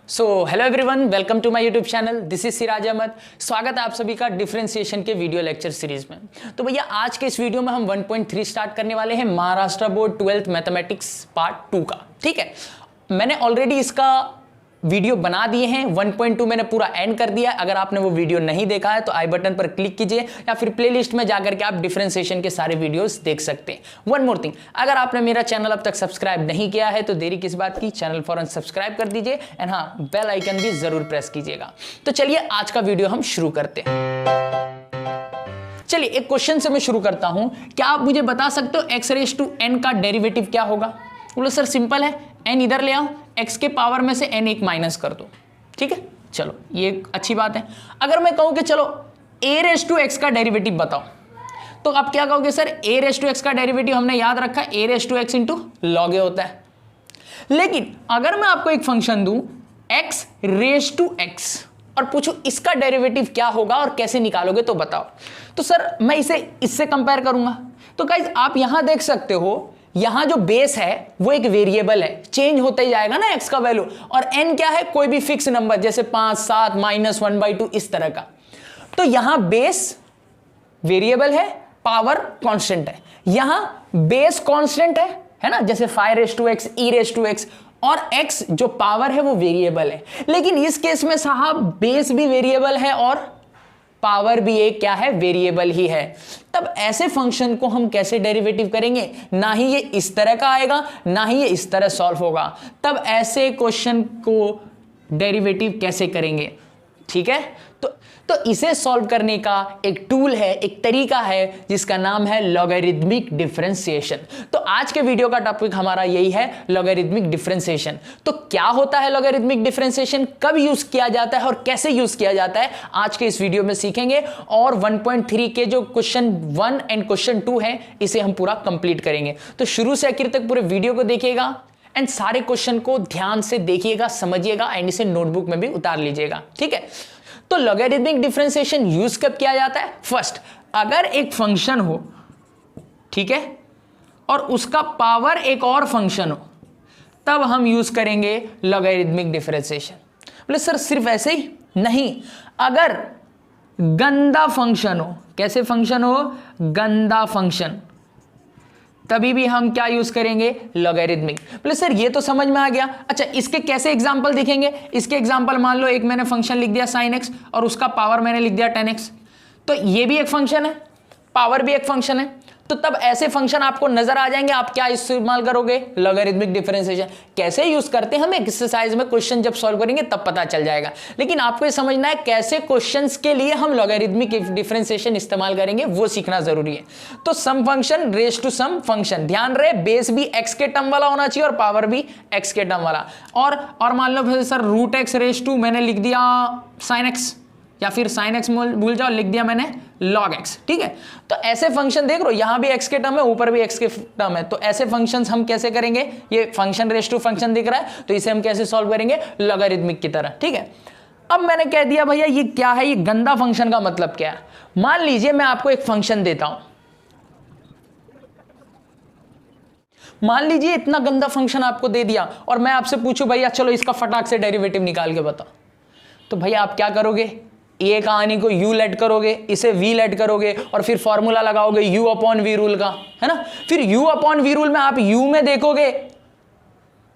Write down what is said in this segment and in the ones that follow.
So hello everyone, welcome to my YouTube channel. This is Siraj Ahmed. स्वागत है आप सभी का डिफरेंशिएशन के वीडियो लेक्चर सीरीज में। तो भैया आज के इस वीडियो में हम 1.3 स्टार्ट करने वाले हैं Maharashtra board 12th mathematics part 2 का। ठीक है, मैंने ऑलरेडी इसका वीडियो बना दिए हैं। 1.2 मैंने पूरा एंड कर दिया। अगर आपने वो वीडियो नहीं देखा है तो आई बटन पर क्लिक कीजिए या फिर प्लेलिस्ट में जाकर के आप डिफरेंशिएशन के सारे वीडियोस देख सकते हैं। वन मोर थिंग, अगर आपने मेरा चैनल अब तक सब्सक्राइब नहीं किया है तो देरी किस बात की, चैनल फौरन सब्सक्राइब कर दीजिए एंड हाँ, बेल आइकन भी जरूर प्रेस कीजिएगा। तो चलिए आज का वीडियो हम शुरू करते हैं। चलिए एक क्वेश्चन से मैं शुरू करता हूं। क्या आप मुझे बता सकते हो x⁻n का डेरिवेटिव क्या होगा? बोलो सर सिंपल है, n इधर ले आओ, x के पावर में से n एक माइनस कर दो। ठीक है, चलो ये अच्छी बात है। अगर मैं कहूं कि चलो a⁻x का डेरिवेटिव बताओ, तो आप क्या कहोगे? सर a⁻x का डेरिवेटिव हमने याद रखा a⁻x इंटू log a होता है। लेकिन अगर मैं आपको एक फंक्शन दूं x⁻x और पूछूं इसका डेरिवेटिव क्या होगा और कैसे निकालोगे तो बताओ, तो सर मैं इसे इससे कंपेयर करूंगा। तो गाइस आप यहां देख सकते हो, यहां जो बेस है वो एक वेरिएबल है, चेंज होते ही जाएगा ना x का वैल्यू, और n क्या है? कोई भी फिक्स नंबर, जैसे 5, 7, -1/2 इस तरह का। तो यहां बेस वेरिएबल है, पावर कांस्टेंट है। यहां बेस कांस्टेंट है ना, जैसे 5⁻x, e⁻x, और x जो पावर है वो वेरिएबल है। लेकिन इस केस में साहब बेस भी वेरिएबल है और पावर भी एक क्या है? वेरिएबल ही है। तब ऐसे फंक्शन को हम कैसे डेरिवेटिव करेंगे? ना ही ये इस तरह का आएगा, ना ही ये इस तरह सॉल्व होगा। तब ऐसे क्वेश्चन को डेरिवेटिव कैसे करेंगे? ठीक है, तो इसे सॉल्व करने का एक टूल है, एक तरीका है जिसका नाम है लॉगरिदमिक डिफरेंशिएशन। तो आज के वीडियो का टॉपिक हमारा यही है, लॉगरिदमिक डिफरेंशिएशन। तो क्या होता है लॉगरिदमिक डिफरेंशिएशन, कब यूज किया जाता है और कैसे यूज किया जाता है, आज के इस वीडियो में सीखेंगे। और 1.3 के जो क्वेश्चन 1 एंड क्वेश्चन 2 है, इसे हम पूरा कंप्लीट करेंगे। तो शुरू से आखिर तक पूरे वीडियो को देखिएगा एंड सारे क्वेश्चन को ध्यान से देखिएगा, समझिएगा एंड इसे नोटबुक में भी उतार लीजिएगा। ठीक है, तो लॉगरिदमिक डिफरेंशिएशन यूज कब किया जाता है? फर्स्ट, अगर एक फंक्शन हो, ठीक है, और उसका पावर एक और फंक्शन हो, तब हम यूज करेंगे लॉगरिदमिक डिफरेंशिएशन। बोले सर सिर्फ ऐसे ही नहीं, अगर गंदा फंक्शन हो, कैसे फंक्शन हो? गंदा फंक्शन, तभी भी हम क्या यूज करेंगे? लॉगरिदमिक। बोले सर ये तो समझ में आ गया। अच्छा, इसके कैसे एग्जांपल दिखेंगे? इसके एग्जांपल मान लो एक मैंने फंक्शन लिख दिया sin x और उसका पावर मैंने लिख दिया 10x, तो ये भी एक फंक्शन है, पावर भी एक फंक्शन है। तो तब ऐसे फंक्शन आपको नजर आ जाएंगे, आप क्या इस्तेमाल करोगे? Logarithmic differentiation. कैसे यूज करते हैं हम एक्सरसाइज में, क्वेश्चन जब सॉल्व करेंगे तब पता चल जाएगा। लेकिन आपको ये समझना है कैसे क्वेश्चंस के लिए हम लॉगरिदमिक डिफरेंशिएशन इस्तेमाल करेंगे, वो सीखना जरूरी है। तो some function raise to some function, ध्यान रहे बेस भी x के टर्म वाला होना चाहिए और पावर भी x के टर्म वाला। और मान लो सर √x रेज टू मैंने लिख दिया sin x, या फिर sin x भूल जाओ, लिख दिया मैंने log x। ठीक है, तो ऐसे फंक्शन देख लो, यहां भी x के टर्म है, ऊपर भी x के टर्म है। तो ऐसे फंक्शंस हम कैसे करेंगे? ये फंक्शन रेज टू फंक्शन दिख रहा है, तो इसे हम कैसे सॉल्व करेंगे? लॉगरिदमिक की तरह। ठीक है, अब मैंने कह दिया भैया ये क्या है, ये गंदा फंक्शन का मतलब क्या है। मान लीजिए मैं आपको एक फंक्शन देता हूं, मान लीजिए इतना गंदा फंक्शन आपको दे दिया और मैं आपसे पूछूं भैया चलो इसका फटाक से डेरिवेटिव निकाल के बताओ, तो भैया आप क्या करोगे? ए कहानी को u लेट करोगे, इसे v लेट करोगे और फिर फॉर्मूला लगाओगे u/v रूल का, है ना। फिर u/v रूल में आप u में देखोगे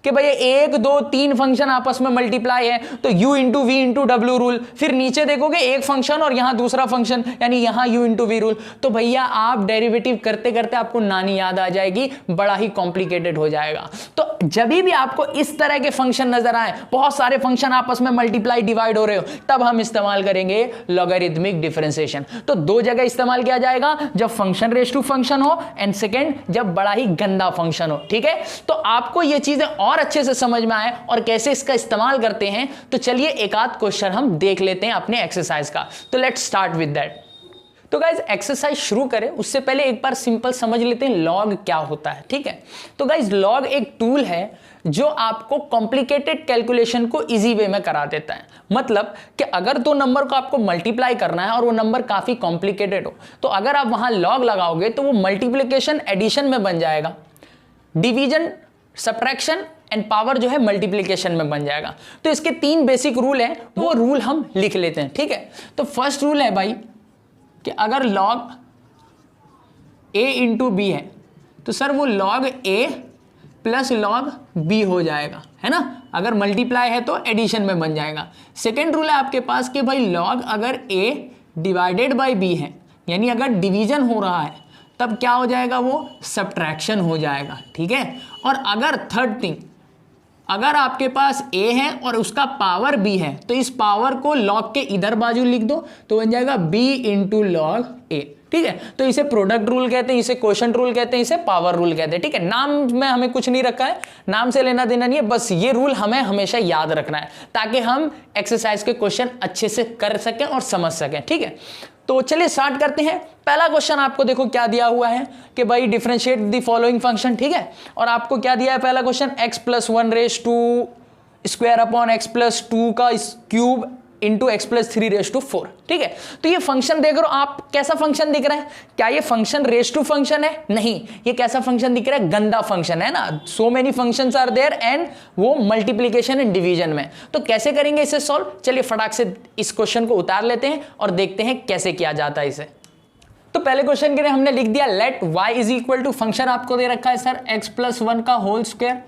कि भैया 1, 2, 3 फंक्शन आपस में मल्टीप्लाई है, तो u इंटू वी इंटू डब्ल्यू रूल। फिर नीचे देखोगे एक फंक्शन और यहां दूसरा फंक्शन, यानी यहां u इंटू वी रूल। तो भैया आप डेरिवेटिव करते करते आपको नानी याद आ जाएगी, बड़ा ही कॉम्प्लिकेटेड हो जाएगा। तो जब भी आपको इस तरह के फंक्शन नजर आए, बहुत सारे फंक्शन आपस में मल्टीप्लाई डिवाइड हो रहे हो, तब हम इस्तेमाल करेंगे लॉगरिदमिक डिफरेंशिएशन। तो दो जगह इस्तेमाल किया जाएगा, जब फंक्शन रेज टू फंक्शन हो एंड सेकेंड जब बड़ा ही गंदा फंक्शन हो। ठीक है, तो आपको ये चीजें और अच्छे से समझ में आए और कैसे इसका इस्तेमाल करते हैं, तो चलिए एक आध क्वेश्चन हम देख लेते हैं अपने एक्सरसाइज का। तो लेट्स स्टार्ट विद दैट। तो गाइज एक्सरसाइज शुरू करें उससे पहले एक बार सिंपल समझ लेते हैं लॉग क्या होता है। ठीक है, तो गाइज लॉग एक टूल है जो आपको कॉम्प्लिकेटेड कैलकुलेशन को इजी वे में करा देता है। मतलब कि अगर दो नंबर को आपको मल्टीप्लाई करना है और वो नंबर काफी कॉम्प्लिकेटेड हो, तो अगर आप वहां लॉग लगाओगे तो वो मल्टीप्लिकेशन एडिशन में बन जाएगा, डिवीजन सब्ट्रैक्शन एंड पावर जो है मल्टीप्लीकेशन में बन जाएगा। तो इसके 3 बेसिक रूल हैं, तो वो रूल हम लिख लेते हैं, ठीक है। तो फर्स्ट रूल है भाई कि अगर log a इंटू बी है तो सर वो log a plus log b हो जाएगा, है ना। अगर मल्टीप्लाई है तो एडिशन में बन जाएगा। सेकेंड रूल है आपके पास कि भाई log अगर a डिवाइडेड बाई b है, यानी अगर डिवीजन हो रहा है तब क्या हो जाएगा, वो सब्ट्रैक्शन हो जाएगा, ठीक है। और अगर थर्ड थिंग, अगर आपके पास a है और उसका पावर b है तो इस पावर को log के इधर बाजू लिख दो तो बन जाएगा b इंटू log a, ठीक है। तो इसे प्रोडक्ट रूल कहते हैं, इसे क्वोशंट रूल कहते हैं, इसे पावर रूल कहते हैं, ठीक है। नाम में हमें कुछ नहीं रखा है, नाम से लेना देना नहीं है, बस ये रूल हमें हमेशा याद रखना है ताकि हम एक्सरसाइज के क्वेश्चन अच्छे से कर सकें और समझ सकें, ठीक है। तो चलिए स्टार्ट करते हैं। पहला क्वेश्चन आपको देखो क्या दिया हुआ है कि भाई डिफरेंशिएट द फॉलोइंग फंक्शन, ठीक है। और आपको क्या दिया है पहला question, x plus 1 raise to square upon x plus 2 का cube into x plus 3 raise to 4, ठीक है। तो ये फंक्शन देख रहे हो आप, कैसा फंक्शन दिख रहा है, क्या ये फंक्शन रेस टू फंक्शन है, नहीं, ये कैसा फंक्शन दिख रहा है, गंदा फंक्शन है ना। So many functions are there and वो मल्टीप्लीकेशन एंड डिवीजन में। तो कैसे करेंगे इसे सॉल्व, चलिए फटाक से इस क्वेश्चन को उतार लेते हैं और देखते हैं कैसे किया जाता है इसे। तो पहले क्वेश्चन के लिए हमने लिख दिया let y is equal to, function आपको दे रखा है सर x प्लस 1 का whole square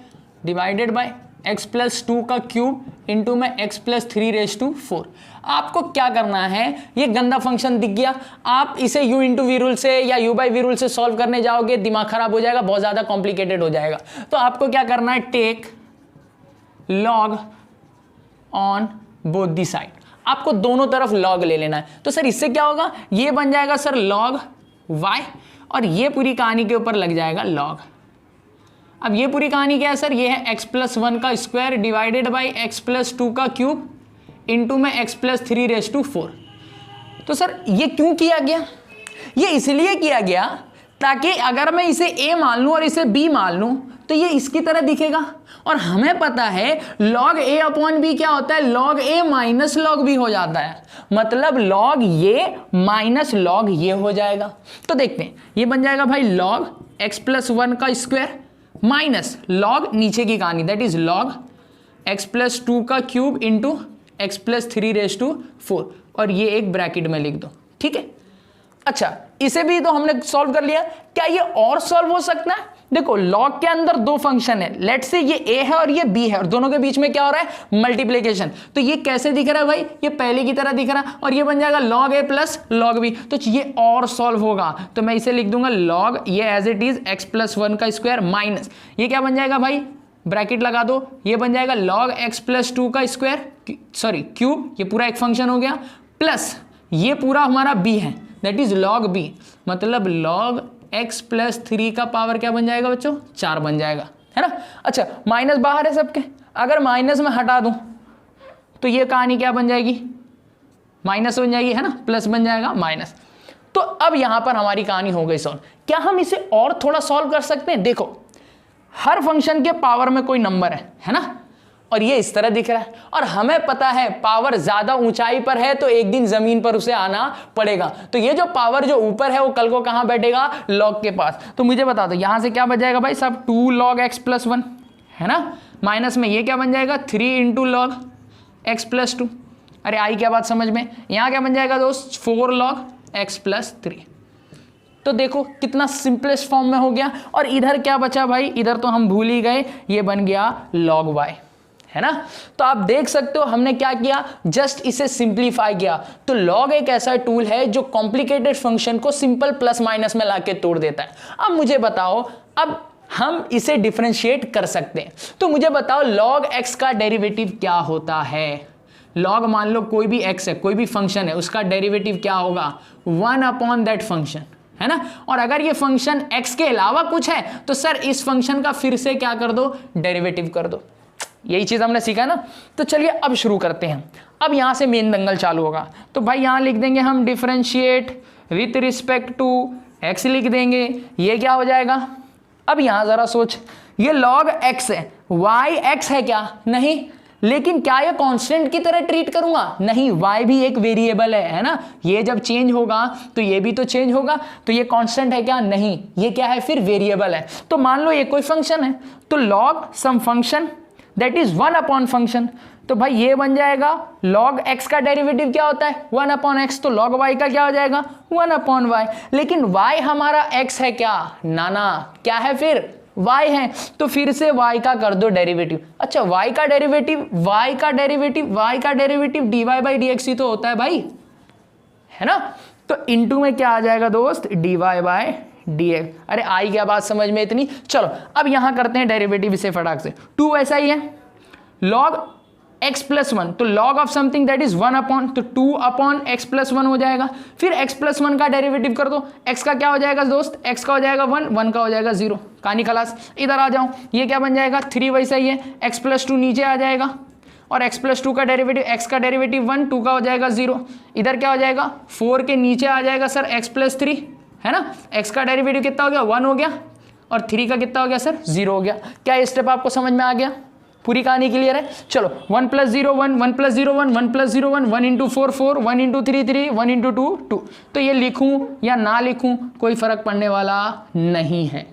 divided by x plus 2 का क्यूब इंटू में x प्लस 3 रेस टू 4। आपको क्या करना है, ये गंदा फंक्शन दिख गया, आप इसे u इंटू वी रूल से या u बाई वी रूल से सॉल्व करने जाओगे दिमाग खराब हो जाएगा, बहुत ज़्यादा कॉम्प्लिकेटेड हो जाएगा। तो आपको क्या करना है, take log on both the side, आपको दोनों तरफ log ले लेना है। तो सर इससे क्या होगा, ये बन जाएगा सर log y और ये पूरी कहानी के ऊपर लग जाएगा log। अब ये पूरी कहानी क्या है सर, ये है x प्लस 1 का square divided by x plus 2 का क्यूब इंटू में x प्लस 3 रेस टू 4। तो सर ये क्यों किया गया, ये इसलिए किया गया ताकि अगर मैं इसे a मान लूँ और इसे b मान लूँ तो ये इसकी तरह दिखेगा। और हमें पता है log a अपॉन b क्या होता है, log a minus log b हो जाता है, मतलब log ये माइनस log ये हो जाएगा। तो देखते हैं, ये बन जाएगा भाई log x प्लस 1 का स्क्वायर माइनस log नीचे की कहानी that is log x plus 2 का cube into x plus 3 raise to 4 और ये एक ब्रैकेट में लिख दो, ठीक है। अच्छा इसे भी तो हमने सॉल्व कर लिया, क्या ये और सॉल्व हो सकता है, देखो log के अंदर दो फंक्शन है, लेट से ये a है और ये b है और दोनों के बीच में क्या हो रहा है, मल्टीप्लिकेशन। तो ये कैसे दिख रहा है भाई, ये पहले की तरह दिख रहा है और ये बन जाएगा log a plus log b, तो ये और सॉल्व होगा। तो मैं इसे लिख दूंगा log ये as it is x plus 1 का स्क्वायर माइनस ये क्या बन जाएगा भाई, ब्रैकेट लगा दो, ये बन जाएगा log x प्लस 2 का स्क्वायर सॉरी क्यूब, ये पूरा एक फंक्शन हो गया, प्लस ये पूरा हमारा b है दैट इज log b, मतलब log x प्लस 3 का पावर क्या बन जाएगा बच्चों, 4 बन जाएगा, है ना। अच्छा माइनस बाहर है सबके, अगर माइनस में हटा दूं तो ये कहानी क्या बन जाएगी, माइनस बन जाएगी, है ना, प्लस बन जाएगा माइनस। तो अब यहां पर हमारी कहानी हो गई सॉल्व। क्या हम इसे और थोड़ा सॉल्व कर सकते हैं, देखो हर फंक्शन के पावर में कोई नंबर है ना, और ये इस तरह दिख रहा है और हमें पता है पावर ज्यादा ऊंचाई पर है तो एक दिन जमीन पर उसे आना पड़ेगा। तो ये जो पावर जो ऊपर है वो कल को कहां बैठेगा, log के पास। तो मुझे बता दो यहां से क्या बच जाएगा भाई सब, 2 log x प्लस 1 है ना, माइनस में ये क्या बन जाएगा 3 इंटू log x प्लस 2, अरे आई क्या बात समझ में, यहां क्या बन जाएगा दोस्त 4 log x प्लस 3। तो देखो कितना सिंपलेस्ट फॉर्म में हो गया। और इधर क्या बचा भाई, इधर तो हम भूल ही गए, ये बन गया log y, है ना। तो आप देख सकते हो हमने क्या किया, जस्ट इसे सिंप्लीफाई किया। तो log एक ऐसा टूल है जो कॉम्प्लिकेटेड फंक्शन को सिंपल प्लस माइनस में लाके तोड़ देता है। अब मुझे बताओ, अब हम इसे डिफरेंशिएट कर सकते हैं, तो मुझे बताओ log x का डेरिवेटिव क्या होता है। log मान लो कोई भी x है, कोई भी फंक्शन है, उसका डेरिवेटिव क्या होगा 1 अपॉन दैट फंक्शन, है ना। और अगर ये फंक्शन x के अलावा कुछ है तो सर इस फंक्शन का फिर से क्या कर दो, डेरिवेटिव कर दो। यही चीज हमने सीखा ना। तो चलिए अब शुरू करते हैं, अब यहां से मेन दंगल चालू होगा। तो भाई यहां लिख देंगे हम differentiate with respect to x लिख देंगे, ये क्या हो जाएगा। अब यहां जरा सोच, ये log x है, y x है क्या, नहीं, लेकिन क्या ये कांस्टेंट की तरह ट्रीट करूंगा? नहीं, y भी एक वेरिएबल है ना, ये जब चेंज होगा तो ये भी तो चेंज होगा, तो ये कांस्टेंट है क्या? नहीं, ये क्या है फिर? वेरिएबल है। तो मान लो ये कोई फंक्शन है, तो log some function that is 1 upon function, तो भाई ये बन जाएगा log x का डेरिवेटिव क्या होता है? 1 अपॉन एक्स, तो log y का क्या हो जाएगा? 1 अपॉन वाई। लेकिन y हमारा x है क्या? ना, क्या है फिर? y है, तो फिर से y का कर दो डेरिवेटिव। अच्छा, y का डेरिवेटिव dy बाई dx ही तो होता है भाई, है ना? तो इनटू में क्या आ जाएगा दोस्त? dy by dx। अरे आई क्या बात समझ में इतनी? चलो अब यहां करते हैं डेरिवेटिव इसे फटाक से। 2 वैसा ही है, log x प्लस 1, तो log of something that is 1 upon, तो 2 अपॉन x प्लस 1 हो जाएगा। फिर x प्लस 1 का डेरिवेटिव कर दो, x का क्या हो जाएगा दोस्त? x का हो जाएगा 1, 1 का हो जाएगा 0। कहानी खलास। इधर आ जाऊं, ये क्या बन जाएगा? 3 वैसा ही है, x प्लस 2 नीचे आ जाएगा, और x प्लस 2 का डेरिवेटिव, x का डेरिवेटिव 1, 2 का हो जाएगा 0। इधर क्या हो जाएगा? 4 के नीचे आ जाएगा सर x प्लस 3, है ना? x का डेरिवेटिव कितना हो गया? 1 हो गया, और 3 का कितना हो गया सर? 0 हो गया। क्या ये स्टेप आपको समझ में आ गया? पूरी कहानी क्लियर है? चलो 1 plus 0 1, 1 plus 0 1, 1 plus 0 1, 1 into 4 4, 1 into 3 3, 1 into 2 2। तो ये लिखूं या ना लिखूं कोई फर्क पड़ने वाला नहीं है।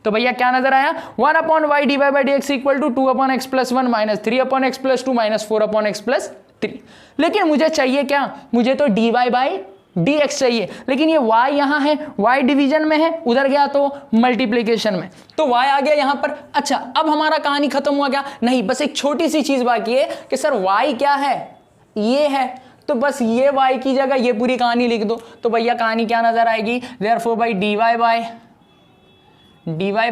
तो भैया क्या नजर आया? 1 upon y d y by d x equal to 2 upon x plus 1 minus 3 upon x plus 2 minus 4 upon x plus 3। लेकिन मुझे चाहिए क्या? मुझे तो डी वाई बाई dx चाहिए, लेकिन ये y यहां है, y डिवीजन में है, उधर गया तो मल्टीप्लीकेशन में, तो y आ गया यहां पर। अच्छा, अब हमारा कहानी खत्म हुआ क्या? नहीं, बस एक छोटी सी चीज बाकी है कि सर y क्या है? ये है, तो बस ये y की जगह ये पूरी कहानी लिख दो। तो भैया कहानी क्या नजर आएगी? देयरफॉर बाई dy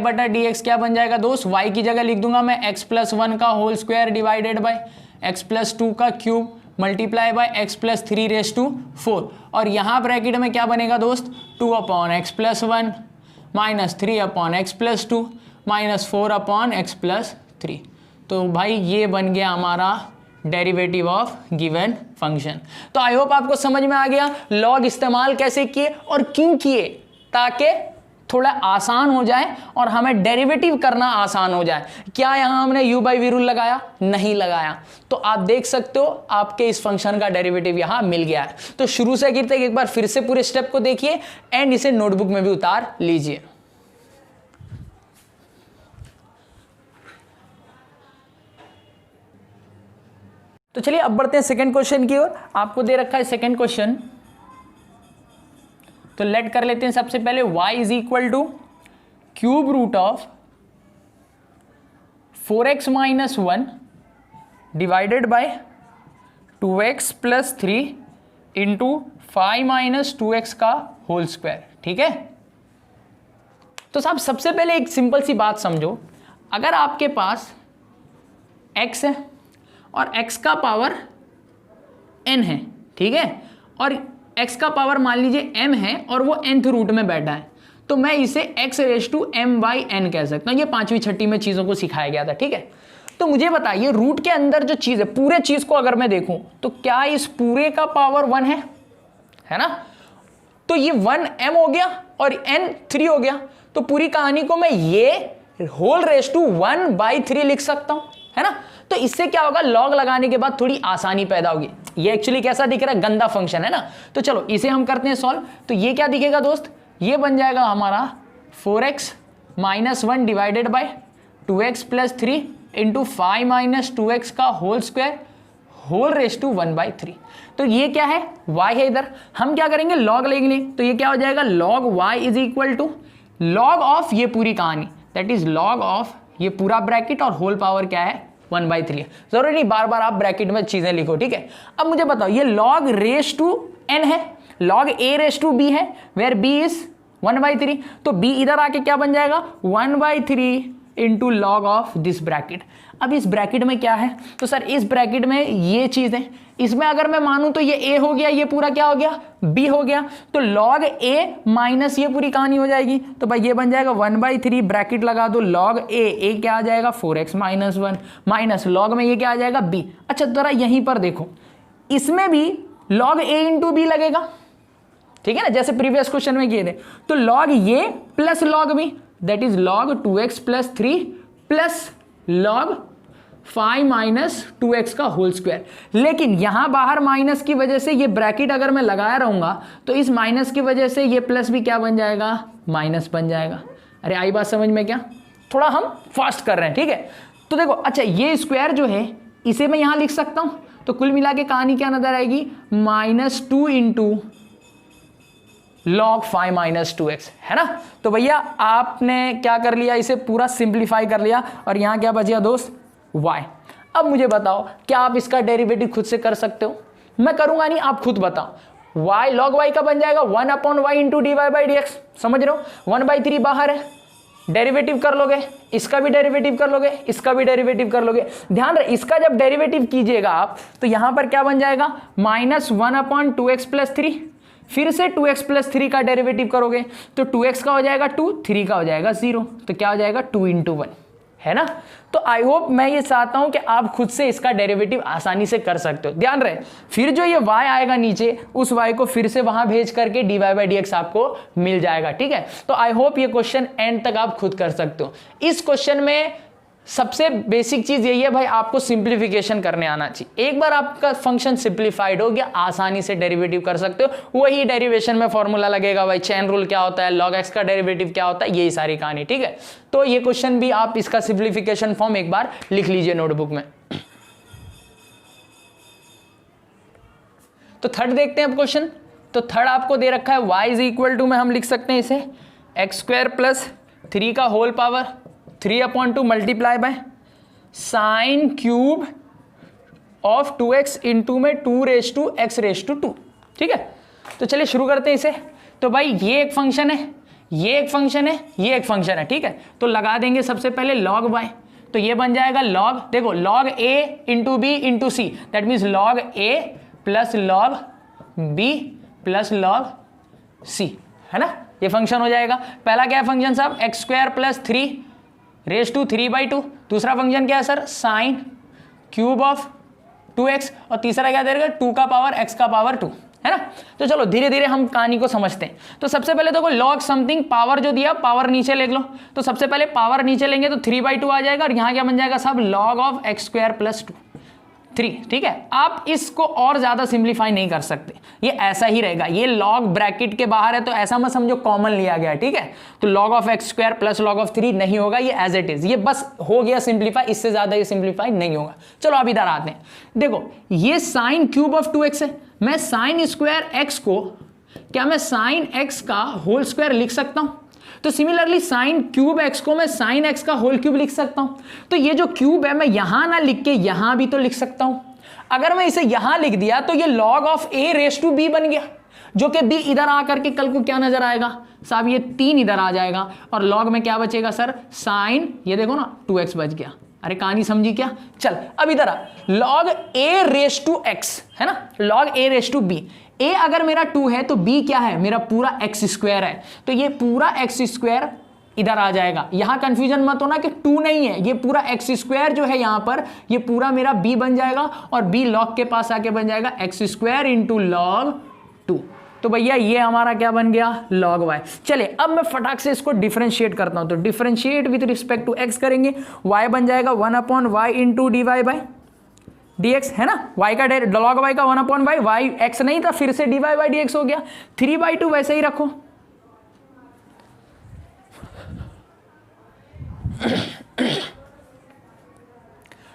बटा dx क्या बन जाएगा दोस्त? y की जगह लिख दूंगा मैं x प्लस 1 का whole square divided by x plus 2 का cube multiply by x plus 3 raise to 4, और यहाँ ब्रैकेट में क्या बनेगा दोस्त? 2 upon x plus 1 minus 3 upon x plus 2 minus 4 upon x plus 3। तो भाई ये बन गया हमारा डेरिवेटिव ऑफ गिवन फंक्शन। तो आई होप आपको समझ में आ गया लॉग इस्तेमाल कैसे किए और क्यों किए, ताकि थोड़ा आसान हो जाए और हमें डेरिवेटिव करना आसान हो जाए। क्या यहां हमने u बाई वी रूल लगाया? नहीं लगाया। तो आप देख सकते हो आपके इस फंक्शन का डेरिवेटिव यहां मिल गया है। तो शुरू से गिरते एक बार फिर से पूरे स्टेप को देखिए एंड इसे नोटबुक में भी उतार लीजिए। तो चलिए अब बढ़ते हैं सेकंड क्वेश्चन की ओर। आपको दे रखा है सेकंड क्वेश्चन, तो लेट कर लेते हैं सबसे पहले y is equal to cube root of 4x minus 1 divided by 2x plus 3 into 5 minus 2x का होल स्क्वायर। ठीक है, तो साहब सबसे पहले एक सिंपल सी बात समझो, अगर आपके पास x है और x का पावर n है, ठीक है, और x का पावर मान लीजिए m है और वो nth रूट में बैठा है, तो मैं इसे x raise to m by n कह सकता हूं। ये 5वीं 6वीं में चीजों को सिखाया गया था। ठीक है, तो मुझे बताइए रूट के अंदर जो चीज है, पूरे चीज को अगर मैं देखूं तो क्या इस पूरे का पावर 1 है ना? तो ये 1m हो गया और n 3 हो गया, तो पूरी कहानी को मैं ये होल रेस टू 1 बाई 3 लिख सकता हूं, है ना? तो इससे क्या होगा, लॉग लगाने के बाद थोड़ी आसानी पैदा होगी। ये एक्चुअली कैसा दिख रहा है? गंदा फंक्शन है ना। तो चलो इसे हम करते हैं सॉल्व। तो ये क्या दिखेगा दोस्त? ये बन जाएगा हमारा 4x minus 1 divided by 2x plus 3 into 5 minus 2x का whole square whole raise to 1 by 3। तो ये क्या है? y है। इधर हम क्या करेंगे? लॉग लेंगे। तो ये क्या हो जाएगा? Log y is equal to log of ये पूरी कहानी, दैट इज लॉग ऑफ ये पूरा ब्रैकेट और होल पावर क्या है? 1 बाई 3 है। जरूरी नहीं बार बार आप ब्रैकेट में चीजें लिखो। ठीक है, अब मुझे बताओ ये लॉग रेस टू n है, log a raise to b है, वेयर b इज 1 बाई 3, तो b इधर आके क्या बन जाएगा? 1 by 3 into log of this bracket. अब इस ब्रैकेट में क्या है? तो सर इस ब्रैकेट में ये चीज है, इसमें अगर मैं मानूं तो ये a हो गया, ये पूरा क्या हो गया? b हो गया, तो log a माइनस ये पूरी कहानी हो जाएगी। तो भाई ये बन जाएगा 1 बाई 3 ब्रैकेट लगा दो, log a क्या आ जाएगा? 4x माइनस 1 माइनस log में ये क्या आ जाएगा? b। अच्छा जरा यहीं पर देखो, इसमें भी log a इंटू b लगेगा, ठीक है ना, जैसे प्रीवियस क्वेश्चन में किए थे। तो log ये plus log b that is log 2x plus 3 plus log 5 minus 2x का होल स्क्वायर। लेकिन यहां बाहर माइनस की वजह से ये ब्रैकेट अगर मैं लगाया रहूंगा तो इस माइनस की वजह से ये प्लस भी क्या बन जाएगा, माइनस बन जाएगा। अरे आई बात समझ में क्या, थोड़ा हम फास्ट कर रहे हैं, ठीक है। तो देखो अच्छा ये स्क्वायर जो है इसे मैं यहां लिख सकता हूं, तो कुल मिला के कहानी क्या नजर आएगी, -2 इंटू log 5 माइनस 2x, है ना। तो भैया आपने क्या कर लिया, इसे पूरा सिंप्लीफाई कर लिया और यहां क्या बच गया दोस्त, y। अब मुझे बताओ क्या आप इसका डेरिवेटिव खुद से कर सकते हो, मैं करूंगा नहीं, आप खुद बताओ। y log y का बन जाएगा 1/y into d y by d x, समझ रहे हो, 1/3 बाहर है, डेरिवेटिव कर लोगे, इसका भी डेरिवेटिव कर लोगे, इसका भी डेरिवेटिव कर लोगे। ध्यान रहे इसका जब डेरिवेटिव कीजिएगा आप तो यहां पर क्या बन जाएगा, -1/2x + 3, फिर से 2x + 3 का डेरिवेटिव करोगे तो 2x का हो जाएगा 2, 3 का हो जाएगा 0, तो क्या हो जाएगा 2 × 1, है ना। तो आई होप मैं ये चाहता हूं कि आप खुद से इसका डेरिवेटिव आसानी से कर सकते हो। ध्यान रहे फिर जो ये y आएगा नीचे, उस y को फिर से वहां भेज करके dy बाई dx आपको मिल जाएगा, ठीक है। तो आई होप ये क्वेश्चन एंड तक आप खुद कर सकते हो। इस क्वेश्चन में सबसे बेसिक चीज यही है भाई, आपको सिंप्लीफिकेशन करने आना चाहिए। एक बार आपका फंक्शन सिंप्लीफाइड हो गया, आसानी से डेरिवेटिव कर सकते हो। वही डेरिवेशन में फॉर्मूला लगेगा भाई, चेन रूल क्या होता है, log x का डेरिवेटिव क्या होता है, यही सारी कहानी, ठीक है। तो ये क्वेश्चन भी आप इसका सिंप्लीफिकेशन फॉर्म एक बार लिख लीजिए नोटबुक में। तो थर्ड देखते हैं अब क्वेश्चन। तो थर्ड आपको दे रखा है y = में हम लिख सकते हैं इसे x² + 3 का होल power 3/2 multiply by sine cube of 2x into में 2x², ठीक है। तो चलिए शुरू करते हैं इसे। तो भाई ये एक फंक्शन है, ये एक फंक्शन है, ये एक फंक्शन है, ठीक है। तो लगा देंगे सबसे पहले log y, तो ये बन जाएगा log, देखो log a into b into c, that means log a plus log b plus log c, है ना। ये फंक्शन हो जाएगा। पहला क्या है फंक्शन साहब, x² + 3 3/2। दूसरा फंक्शन क्या है sir, sign cube of 2x, और तीसरा क्या देगा 2 का पावर x का पावर 2, है ना। तो चलो धीरे धीरे हम कहानी को समझते हैं। तो सबसे पहले देखो log समथिंग, पावर जो दिया पावर नीचे ले लो, तो सबसे पहले पावर नीचे लेंगे तो 3/2 आ जाएगा, और यहाँ क्या बन जाएगा साहब log ऑफ x² + 2 3, ठीक है। आप इसको और ज्यादा सिंप्लीफाई नहीं कर सकते, ये ऐसा ही रहेगा। ये log ब्रैकेट के बाहर है तो ऐसा मत समझो कॉमन लिया गया, ठीक है। तो log of x² + log of 3 नहीं होगा, ये एज इट इज, ये बस हो गया सिंप्लीफाई, इससे ज्यादा ये सिंप्लीफाई नहीं होगा। चलो अब इधर आते हैं। देखो ये साइन क्यूब ऑफ 2x है, मैं साइन स्क्वायर x को क्या मैं साइन x का होल स्क्वायर लिख सकता हूं, तो सिमिलरली साइन क्यूब x को मैं साइन x का होल क्यूब लिख सकता हूं। तो ये जो क्यूब है मैं यहां ना लिख के यहां भी तो लिख सकता हूं। अगर मैं इसे यहां लिख दिया तो ये log ऑफ a⁻b बन गया, जो कि b इधर आकर के कल को क्या नजर आएगा साहब, ये 3 इधर आ जाएगा, और log में क्या बचेगा सर, साइन, ये देखो ना 2x बच गया। अरे कहानी समझी क्या, चल अब इधर आ, log a⁻x है ना, log a⁻b, a अगर मेरा 2 है तो b क्या है, मेरा पूरा x² है, तो ये पूरा x² इधर आ जाएगा। यहां कंफ्यूजन मत होना कि 2 नहीं है, ये पूरा x² जो है यहां पर, ये पूरा मेरा b बन जाएगा, और b log के पास आके बन जाएगा x² × log 2। तो भैया ये हमारा क्या बन गया, log y। चलिए अब मैं फटाक से इसको डिफरेंशिएट करता हूं, तो differentiate with respect to x करेंगे, y बन जाएगा 1/y into dy by dx, है ना। y का log y का 1/y, y x नहीं था, फिर से dy बाई dx हो गया, 3/2 वैसे ही रखो।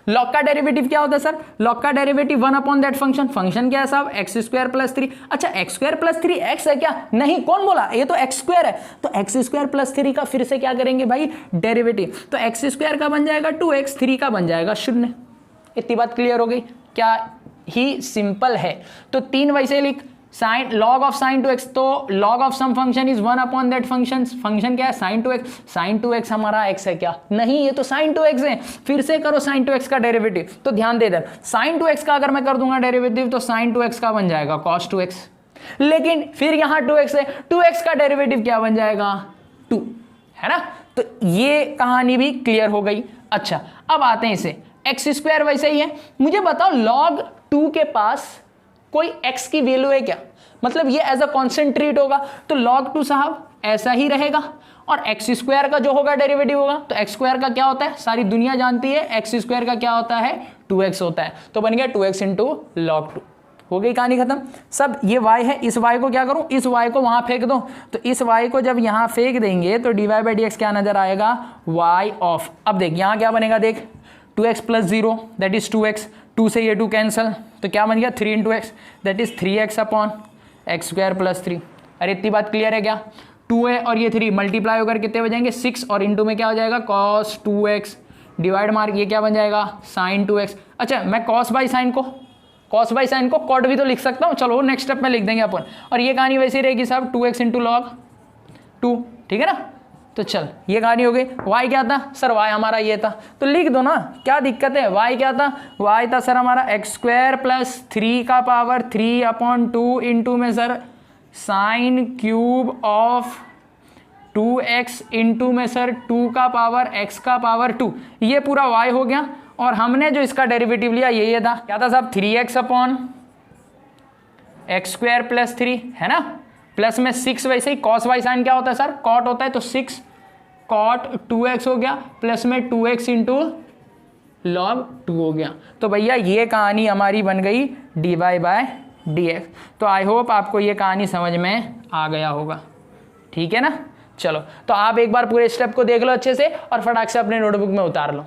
log का डेरिवेटिव क्या होता है सर, log का डेरिवेटिव 1 दैट फंक्शन, फंक्शन क्या है साहब x² + 3। अच्छा x² + 3 x है क्या, नहीं, कौन बोला, ये तो x² है, तो x² + 3 का फिर से क्या करेंगे भाई डेरिवेटिव, तो x² का बन जाएगा 2x, 3 का बन जाएगा 0। इतनी बात क्लियर हो गई, क्या ही सिंपल है। तो 3 वैसे लिख, sign log of sign 2x, तो log of some function is 1 that function, function क्या है साइन 2x, साइन 2x हमारा x है क्या, नहीं ये तो साइन 2x है, फिर से करो साइन 2x का डेरिवेटिव। तो ध्यान दे इधर, साइन 2x का अगर मैं कर दूंगा डेरिवेटिव तो साइन 2x का बन जाएगा cos 2x, लेकिन फिर यहां 2x है, 2x का डेरिवेटिव क्या बन जाएगा 2, है ना। तो ये कहानी भी क्लियर हो गई। अच्छा अब आते हैं इसे, x² वैसे ही है, मुझे बताओ log 2 के पास कोई x की वैल्यू है क्या, मतलब ये एज अ कांस्टेंट ट्रीट होगा, तो log 2 साहब ऐसा ही रहेगा, और एक्स स्क्वायर का जो होगा डेरिवेटिव होगा, तो एक्स स्क्वायर का क्या होता है, सारी दुनिया जानती है, एक्स स्क्वायर का क्या होता है 2x होता है, तो बन गया 2x इंटू लॉग 2। हो गई कहानी खत्म। सब ये y है, इस y को क्या करूं, इस y को वहां फेंक दो, तो इस y को जब यहां फेंक देंगे तो dy बाई dx क्या नजर आएगा, y ऑफ। अब देख यहां क्या बनेगा, देख 2x plus 0 that is 2x, 2 से ये 2 कैंसल, तो क्या बन गया 3 into x that is 3x upon x square plus 3। अरे इतनी बात क्लियर है क्या, 2 है और ये 3 मल्टीप्लाई होकर कितने हो जाएंगे 6, और इंटू में क्या हो जाएगा cos 2x डिवाइड मार्क ये क्या बन जाएगा sin 2x। अच्छा मैं cos बाई साइन को कॉट भी तो लिख सकता हूँ, चलो नेक्स्ट स्टेप में लिख देंगे अपन। और ये कहानी वैसी रहेगी साहब 2x इंटू लॉग 2, ठीक है ना। तो चल ये कहानी हो गई। y क्या था सर, y हमारा ये था, तो लिख दो ना, क्या दिक्कत है। y क्या था, y था सर हमारा एक्स स्क्वायर प्लस 3 का पावर 3 अपॉन 2 इंटू में sir sign cube of 2x into में सर 2 का पावर x का पावर 2, ये पूरा y हो गया। और हमने जो इसका डेरिवेटिव लिया ये था, क्या था साहब 3x upon x square plus 3 है ना, प्लस में 6, वैसे ही कॉस वाई साइन क्या होता है सर, कॉट होता है, तो 6 कॉट 2x हो गया, प्लस में 2x इंटू लॉग 2 हो गया। तो भैया ये कहानी हमारी बन गई dy बाई dx। तो आई होप आपको ये कहानी समझ में आ गया होगा, ठीक है ना। चलो तो आप एक बार पूरे स्टेप को देख लो अच्छे से और फटाक से अपने नोटबुक में उतार लो।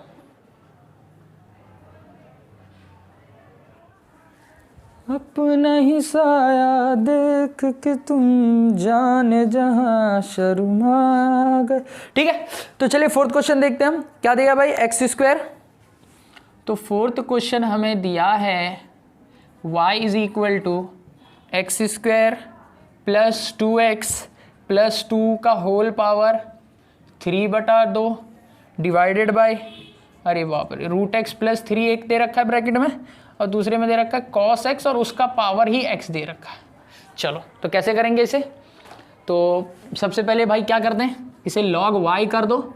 अपना ही साया देख के तुम जाने जहां शर्मा गए, ठीक है। तो चलिए फोर्थ क्वेश्चन देखते हैं हम, क्या देगा भाई एक्स स्क्वायर। तो फोर्थ क्वेश्चन हमें दिया है y is equal to x square plus 2x plus 2 का होल पावर 3/2 डिवाइडेड बाय, अरे बाप रे, रूट एक्स प्लस 3 एक दे रखा है ब्रैकेट में, और दूसरे में दे रखा है cos x और उसका पावर ही x दे रखा है। चलो तो कैसे करेंगे इसे, तो सबसे पहले भाई क्या करते हैं, इसे log y कर दो,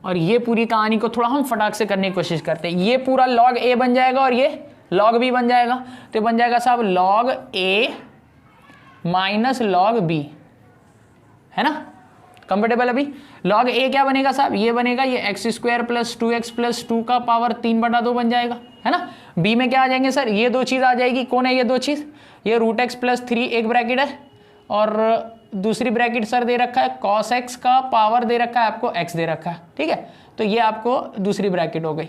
और ये पूरी कहानी को थोड़ा हम फटाक से करने की कोशिश करते हैं। ये पूरा log a बन जाएगा और ये log b बन जाएगा, तो बन जाएगा साहब log a minus log b, है ना, कंफर्टेबल। अभी log a क्या बनेगा साहब, ये बनेगा ये x square plus 2x plus 2 का पावर 3/2 बन जाएगा, है ना। b में क्या आ जाएंगे सर, ये दो चीज़ आ जाएगी, कौन है ये दो चीज़, ये रूट एक्स प्लस 3 एक ब्रैकेट है, और दूसरी ब्रैकेट सर दे रखा है cos x का पावर दे रखा है आपको x दे रखा है, ठीक है। तो ये आपको दूसरी ब्रैकेट हो गई।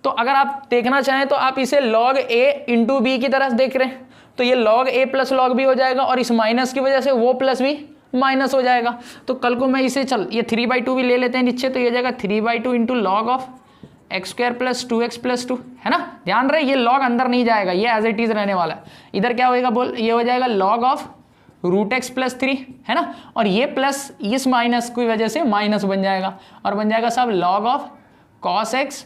तो अगर आप देखना चाहें तो आप इसे log a इंटू बी की तरह देख रहे हैं, तो ये log a plus log b हो जाएगा, और इस माइनस की वजह से वो प्लस भी माइनस हो जाएगा। तो कल को मैं इसे चल ये 3/2 भी ले लेते हैं नीचे, तो ये जाएगा 3/2 into log of x square plus 2x plus 2, है ना। ध्यान रहे ये लॉग अंदर नहीं जाएगा, ये एज इट इज रहने वाला है। इधर क्या होएगा बोल, ये हो जाएगा log of root x plus 3, है ना, और ये प्लस इस माइनस की वजह से माइनस बन जाएगा, और बन जाएगा साहब log of cos x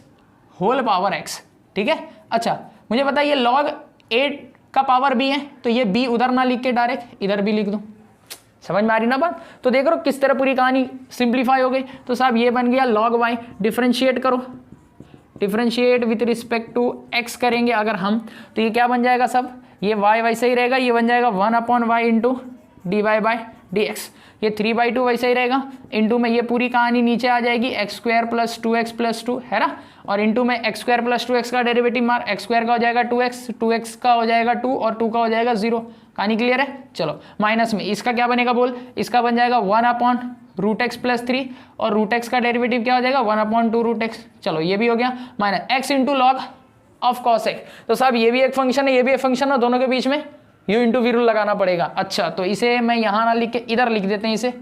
whole power x, ठीक है। अच्छा मुझे पता है ये log a का पावर b है, तो ये b उधर ना लिख के डायरेक्ट इधर भी लिख दूं, समझ में आ रही ना बात। तो देख रहे हो किस तरह पूरी कहानी सिंप्लीफाई हो गई। तो साहब ये बन गया log y, डिफरेंशिएट करो, differentiate with respect to x करेंगे अगर हम, तो ये क्या बन जाएगा सब, ये y वैसे ही रहेगा, ये बन जाएगा 1/y into d y by d x, ये 3/2 वैसे ही रहेगा, इंटू में ये पूरी कहानी नीचे आ जाएगी x square plus 2x plus 2, है ना, और इंटू में एक्स स्क्वायर प्लस 2x का डेरिवेटिव मार, एक्स स्क्वायर का हो जाएगा 2x, 2x का हो जाएगा 2 और 2 का हो जाएगा 0। कहानी क्लियर है। चलो माइनस में इसका क्या बनेगा बोल, इसका बन जाएगा 1/√x प्लस 3, और रूट एक्स का डेरिवेटिव क्या हो जाएगा 1/2√x। चलो ये भी हो गया, minus x into log of cos x। तो साहब ये भी एक फंक्शन है, ये भी एक फंक्शन है, दोनों के बीच में u इंटू वी रूल लगाना पड़ेगा। अच्छा तो इसे मैं यहाँ ना लिख के इधर लिख देते हैं इसे,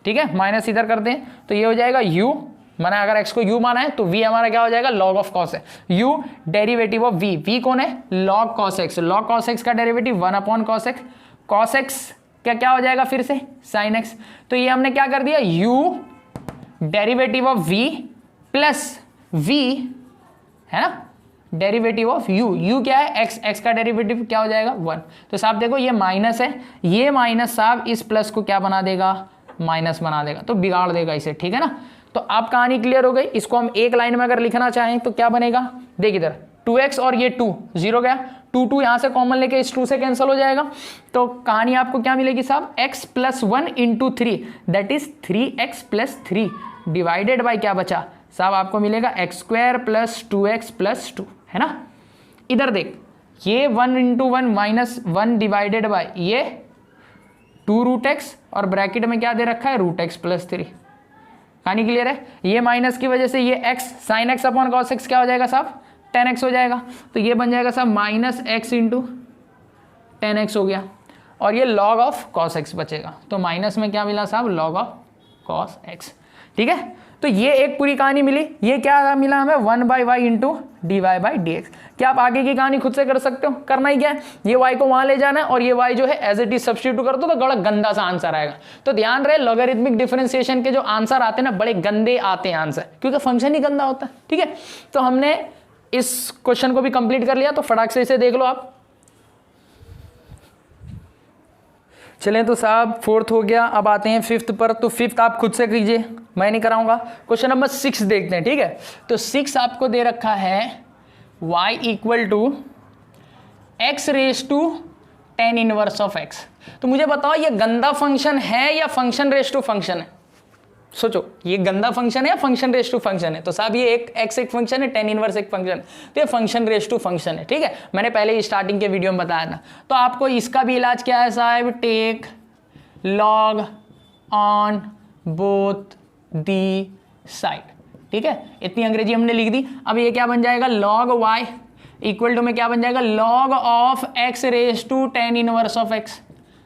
ठीक है, माइनस इधर करते हैं, तो ये हो जाएगा u, माना अगर x को u माना है तो v हमारा क्या हो जाएगा log ऑफ cos है, u डेरिवेटिव ऑफ v कौन है log cos x, log cos x का derivative 1/cos x, cos x क्या हो जाएगा फिर से sin x। तो ये हमने क्या कर दिया u derivative of v plus v, है ना, डेरिवेटिव ऑफ u क्या है x का डेरिवेटिव क्या हो जाएगा 1। तो साहब देखो ये माइनस है, ये माइनस साहब इस प्लस को क्या बना देगा माइनस बना देगा, तो बिगाड़ देगा इसे, ठीक है ना। तो अब कहानी क्लियर हो गई। इसको हम एक लाइन में अगर लिखना चाहें तो क्या बनेगा, देख इधर 2x और ये 2 0 गया, 2 यहाँ से कॉमन लेके इस 2 से कैंसिल हो जाएगा, तो कहानी आपको क्या मिलेगी साहब, x + 1 × 3 that is 3x + 3 divided by क्या बचा साहब, आपको मिलेगा x² + 2x + 2, है ना। इधर देख, ये 1 × 1 - 1 डिवाइडेड बाई ये 2√x और ब्रैकेट में क्या दे रखा है, √x + 3। कहानी क्लियर है। ये माइनस की वजह से ये x sin x upon cos x क्या हो जाएगा साहब, 10x हो जाएगा, तो ये बन जाएगा साहब -x × 10x हो गया, और ये log ऑफ cos x बचेगा, तो माइनस में क्या मिला साहब, log ऑफ cos x। ठीक है, तो ये एक पूरी कहानी मिली। ये क्या मिला हमें, 1/y × dy/dx। क्या आप आगे की कहानी खुद से कर सकते हो, करना ही क्या है, ये y को वहां ले जाना है और ये y जो है एज इट इज सब्स्टिट्यूट कर दो, तो बड़ा गंदा सा आंसर आएगा। तो ध्यान रहे, लॉगरिथमिक डिफरेंशिएशन के जो आंसर आते हैं ना, बड़े गंदे आते हैं आंसर, क्योंकि फंक्शन ही गंदा होता है। ठीक है, तो हमने इस क्वेश्चन को भी कंप्लीट कर लिया, तो फटाक से इसे देख लो आप। चलें तो साहब 4th हो गया, अब आते हैं 5th पर। तो 5th आप खुद से कीजिए, मैं नहीं कराऊंगा। क्वेश्चन नंबर 6 देखते हैं। ठीक है, तो 6 आपको दे रखा है y = x⁻⁻ tan inverse of x। तो मुझे बताओ ये गंदा फंक्शन है या फंक्शन रेस टू फंक्शन है, सोचो, ये गंदा फंक्शन है या फंक्शन रेस टू फंक्शन है। तो साहब ये एक x एक फंक्शन है, tan इनवर्स एक फंक्शन है, तो ये फंक्शन रेस टू फंक्शन है। ठीक है, मैंने पहले ही स्टार्टिंग के वीडियो में बताया था। तो आपको इसका भी इलाज क्या है साहब, take log on both the side. ठीक है, इतनी अंग्रेजी हमने लिख दी। अब ये क्या बन जाएगा, log y = में क्या बन जाएगा, log of x⁻⁻ tan inverse of x।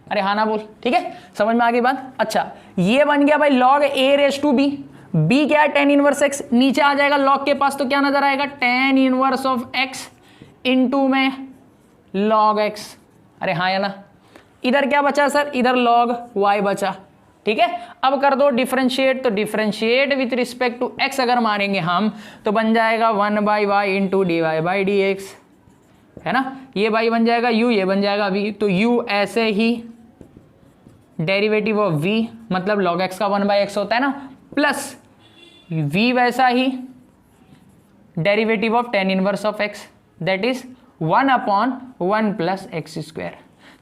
अरे हाँ ना बोल, ठीक है, समझ में आ गई बात। अच्छा, ये बन गया भाई log a⁻b। b क्या है, tan इनवर्स x। नीचे आ जाएगा log के पास, तो क्या नजर आएगा, tan इनवर्स ऑफ x * में log x। अरे हाँ या ना। इधर क्या बचा सर, इधर log y बचा। ठीक है, अब कर दो डिफरेंशिएट, तो differentiate with respect to x अगर मारेंगे हम, तो बन जाएगा 1/y × dy/dx, है ना। ये y बन जाएगा u, ये बन जाएगा v, तो u ऐसे ही डेरिवेटिव ऑफ v मतलब log x का 1/x होता है ना, प्लस v वैसा ही derivative of tan inverse of x that is 1/1 + x²।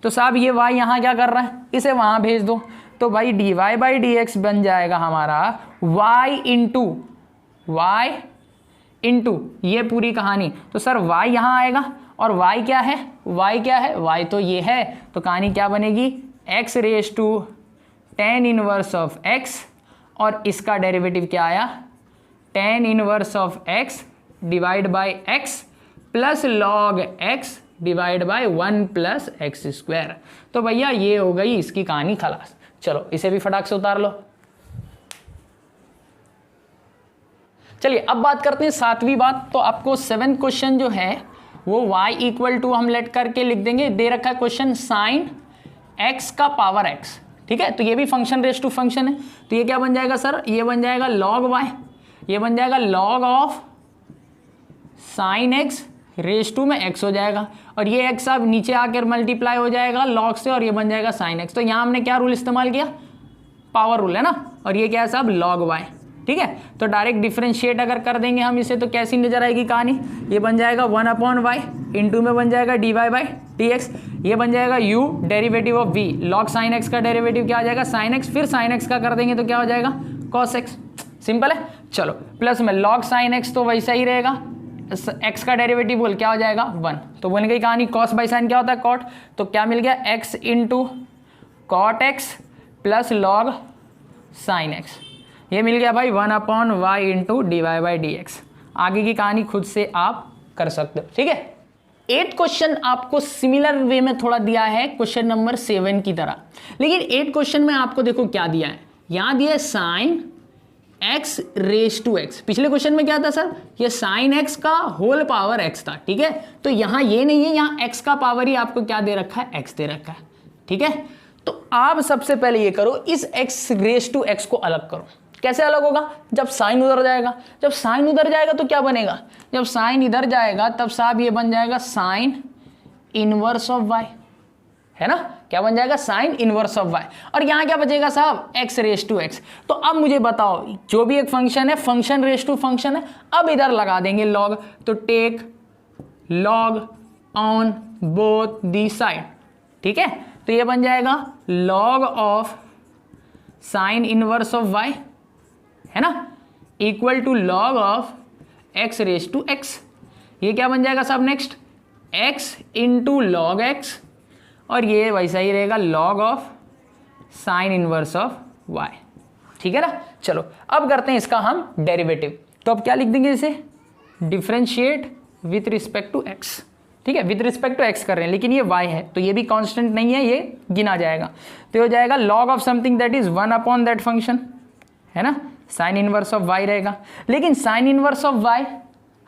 तो साहब ये y यहाँ क्या कर रहा है, इसे वहां भेज दो, तो भाई dy/dx बन जाएगा हमारा y * ये पूरी कहानी। तो सर y यहाँ आएगा, और y क्या है, y तो ये है, तो कहानी क्या बनेगी, x⁻⁻ tan inverse of x, और इसका डेरिवेटिव क्या आया, tan inverse of x divide by x plus log x divide by 1 + x²। तो भैया ये हो गई इसकी कहानी खलास। चलो इसे भी फटाक से उतार लो। चलिए अब बात करते हैं 7वीं बात। तो आपको 7 क्वेश्चन जो है वो y = हम लेट करके लिख देंगे, दे रखा है क्वेश्चन sin x का पावर x। ठीक है, तो ये भी फंक्शन रेस टू फंक्शन है, तो ये क्या बन जाएगा सर, ये बन जाएगा log y, ये बन जाएगा log of sin x raise to में x हो जाएगा, और ये x अब नीचे आकर मल्टीप्लाई हो जाएगा log से, और ये बन जाएगा sin x। तो यहाँ हमने क्या रूल इस्तेमाल किया, पावर रूल है ना, और ये क्या है साहब, log y। ठीक है, तो डायरेक्ट डिफरेंशिएट अगर कर देंगे हम इसे, तो कैसी नजर आएगी कहानी, ये बन जाएगा 1/y इंटू में बन जाएगा dy/dx, ये बन जाएगा u derivative of v log sin x का डेरिवेटिव क्या आ जाएगा sin x, फिर sin x का कर देंगे तो क्या हो जाएगा cos x। सिंपल है। चलो प्लस में log sin x तो वैसा ही रहेगा, x का डेरिवेटिव बोल क्या हो जाएगा 1, तो बन गई कहानी। cos बाई साइन क्या होता है cot, तो क्या मिल गया x into cot x plus log sin x, ये मिल गया भाई 1/y इंटू dy/dx। आगे की कहानी खुद से आप कर सकते हो। ठीक है, 8th क्वेश्चन आपको सिमिलर वे में थोड़ा दिया है क्वेश्चन नंबर 7 की तरह, लेकिन 8th क्वेश्चन में आपको देखो क्या दिया है, यहां दिया है sin x⁻⁻x। पिछले क्वेश्चन में क्या था सर, ये sin x का होल पावर x था। ठीक है, तो यहां ये नहीं है, यहां x का पावर ही आपको क्या दे रखा है, x दे रखा है। ठीक है, तो आप सबसे पहले ये करो, इस x⁻⁻x को अलग करो। कैसे अलग होगा, जब साइन उधर जाएगा, जब साइन उधर जाएगा तो क्या बनेगा, जब साइन इधर जाएगा तब साहब ये बन जाएगा साइन इनवर्स ऑफ y, है ना, क्या बन जाएगा साइन इनवर्स ऑफ y, और यहां क्या बचेगा साहब x⁻⁻x। तो अब मुझे बताओ, जो भी एक फंक्शन है फंक्शन रेस टू फंक्शन है, अब इधर लगा देंगे log, तो take log on both the side, ठीक है। तो ये बन जाएगा log of sine inverse of y, है ना, equal to log of x raise to x। ये क्या बन जाएगा साहब next, x into log x, और ये वैसा ही रहेगा log of sine inverse of y, ठीक है ना। चलो अब करते हैं इसका हम डेरिवेटिव। तो अब क्या लिख देंगे इसे, differentiate with respect to x, ठीक है, विथ रिस्पेक्ट टू x कर रहे हैं, लेकिन ये y है तो ये भी कांस्टेंट नहीं है, ये गिना जाएगा। तो हो जाएगा log of something that is 1 upon that function, है ना, साइन इनवर्स ऑफ y रहेगा। लेकिन साइन इनवर्स ऑफ y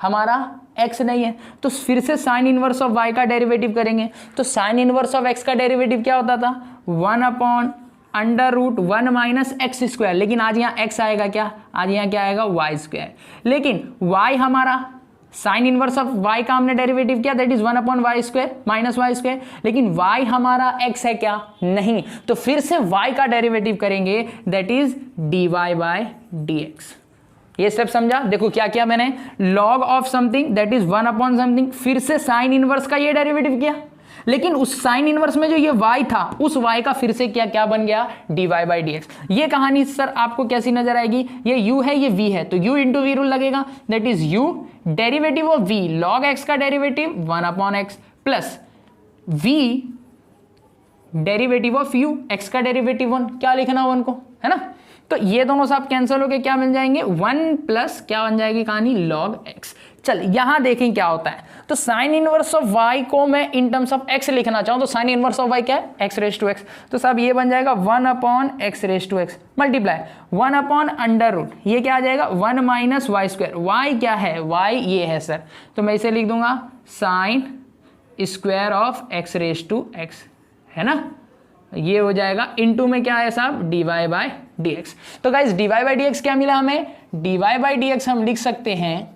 हमारा x नहीं है, तो फिर से साइन इनवर्स ऑफ y का डेरिवेटिव करेंगे। तो साइन इनवर्स ऑफ x का डेरिवेटिव क्या होता था, 1 upon under root 1 minus x square, लेकिन आज यहाँ x आएगा क्या, आज यहाँ क्या आएगा y स्क्वायर। लेकिन y हमारा साइन इनवर्स ऑफ y का हमने डेरिवेटिव किया, that is 1 upon y square minus y square, लेकिन y हमारा x है क्या, नहीं, तो फिर से y का डेरिवेटिव करेंगे, that is dy by dx। ये स्टेप समझा, देखो क्या किया मैंने, log of something that is 1 upon something, फिर से साइन इनवर्स का ये डेरिवेटिव किया, लेकिन उस साइन इनवर्स में जो ये y था, उस y का फिर से क्या बन गया, dy बाई dx। ये कहानी सर आपको कैसी नजर आएगी, ये u है ये v है, तो u इंटू वी रूल लगेगा, that is u derivative of v, log x का derivative 1 upon x plus v derivative of u, x का डेरिवेटिव 1, क्या लिखना 1 को, है ना। तो ये दोनों साहब कैंसिल होके क्या मिल जाएंगे, 1 प्लस क्या बन जाएगी कहानी, log x। चल यहां देखें क्या होता है, तो साइन इनवर्स ऑफ y को मैं इन टर्म्स ऑफ x लिखना चाहूं, तो साइन इनवर्स ऑफ y क्या है, x रेज टू x, तो साहब ये बन जाएगा 1 upon x raise to x multiply 1 upon under root, ये क्या आ जाएगा 1 माइनस वाई स्क्वायर, y क्या है, y ये है सर, तो मैं इसे लिख दूंगा sine square of x raise to x, है ना, ये हो जाएगा इनटू में क्या है साहब, dy बाय dx। तो गाइस dy बाय dx क्या मिला हमें, dy बाय dx हम लिख सकते हैं,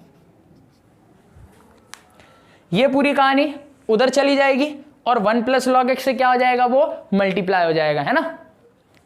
ये पूरी कहानी उधर चली जाएगी और 1 प्लस लॉग एक्स से क्या हो जाएगा, वो मल्टीप्लाई हो जाएगा, है ना।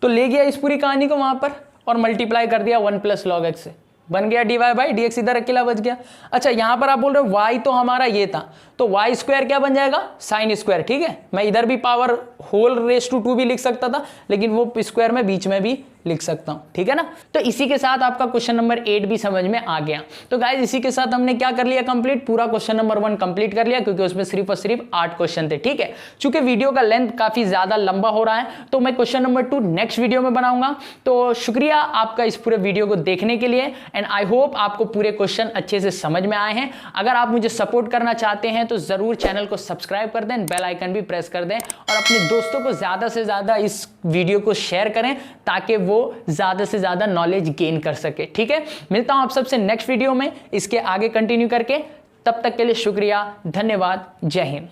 तो ले गया इस पूरी कहानी को वहां पर और मल्टीप्लाई कर दिया 1 प्लस लॉग एक्स से, बन गया dy बाई dx, इधर अकेला बच गया। अच्छा यहां पर आप बोल रहे हो y तो हमारा ये था, तो y स्क्वायर क्या बन जाएगा, साइन स्क्वायर, ठीक है, मैं इधर भी पावर होल रेस टू 2 भी लिख सकता था, लेकिन वो स्क्वायर में बीच में भी लिख सकता हूं, ठीक है ना। तो इसी के साथ आपका क्वेश्चन नंबर 8 भी समझ में आ गया। तो गाइस इसी के साथ हमने क्या कर लिया कंप्लीट, पूरा क्वेश्चन नंबर 1 कंप्लीट कर लिया, क्योंकि उसमें सिर्फ और सिर्फ 8 क्वेश्चन थे, ठीक है। चूंकि वीडियो का लेंथ काफी ज्यादा लंबा हो रहा है, तो मैं क्वेश्चन नंबर 2 नेक्स्ट वीडियो में बनाऊंगा। तो शुक्रिया आपका इस पूरे वीडियो को देखने के लिए, एंड आई होप आपको पूरे क्वेश्चन अच्छे से समझ में आए हैं। अगर आप मुझे सपोर्ट करना चाहते हैं तो जरूर चैनल को सब्सक्राइब कर दें, बेल आइकन भी प्रेस कर दें, और अपने दोस्तों को ज्यादा से ज्यादा इस वीडियो को शेयर करें, ताकि वो ज्यादा से ज्यादा नॉलेज गेन कर सके, ठीक है। मिलता हूं आप सबसे नेक्स्ट वीडियो में इसके आगे कंटिन्यू करके, तब तक के लिए शुक्रिया, धन्यवाद, जय हिंद।